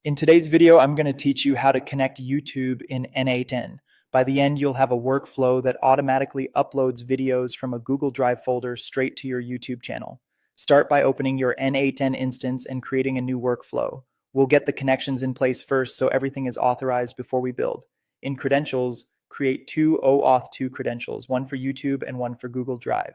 In today's video, I'm going to teach you how to connect YouTube in n8n. By the end, you'll have a workflow that automatically uploads videos from a Google Drive folder straight to your YouTube channel. Start by opening your n8n instance and creating a new workflow. We'll get the connections in place first so everything is authorized before we build. In credentials, create two OAuth 2 credentials, one for YouTube and one for Google Drive.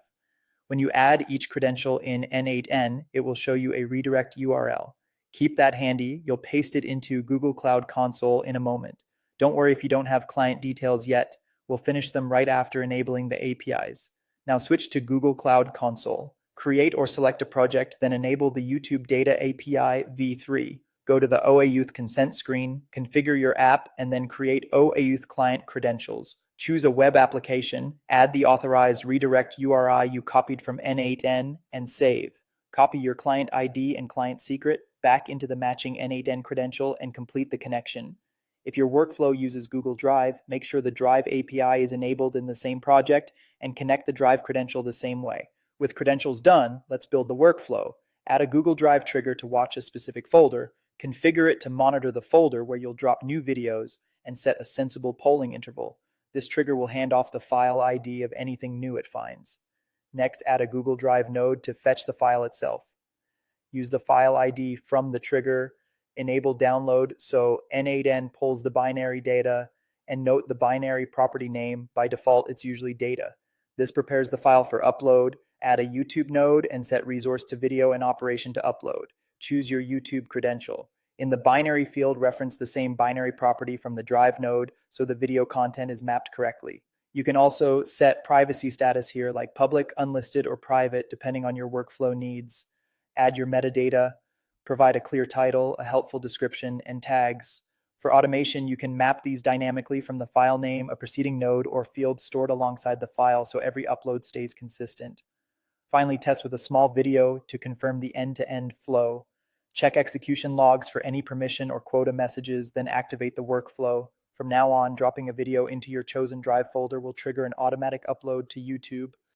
When you add each credential in n8n, it will show you a redirect URL. Keep that handy. You'll paste it into Google Cloud Console in a moment. Don't worry if you don't have client details yet. We'll finish them right after enabling the APIs. Now switch to Google Cloud Console. Create or select a project, then enable the YouTube Data API v3. Go to the OAuth consent screen, configure your app, and then create OAuth client credentials. Choose a web application, add the authorized redirect URI you copied from n8n, and save. Copy your client ID and client secret back into the matching n8n credential and complete the connection. If your workflow uses Google Drive, make sure the Drive API is enabled in the same project and connect the Drive credential the same way. With credentials done, let's build the workflow. Add a Google Drive trigger to watch a specific folder, configure it to monitor the folder where you'll drop new videos, and set a sensible polling interval. This trigger will hand off the file ID of anything new it finds. Next, add a Google Drive node to fetch the file itself. Use the file ID from the trigger, enable download so n8n pulls the binary data, and note the binary property name. By default, it's usually data. This prepares the file for upload. Add a YouTube node and set resource to video and operation to upload. Choose your YouTube credential. In the binary field, reference the same binary property from the Drive node so the video content is mapped correctly. You can also set privacy status here like public, unlisted, or private depending on your workflow needs. Add your metadata, provide a clear title, a helpful description, and tags. For automation, you can map these dynamically from the file name, a preceding node, or field stored alongside the file so every upload stays consistent. Finally, test with a small video to confirm the end-to-end flow. Check execution logs for any permission or quota messages, then activate the workflow. From now on, dropping a video into your chosen Drive folder will trigger an automatic upload to YouTube.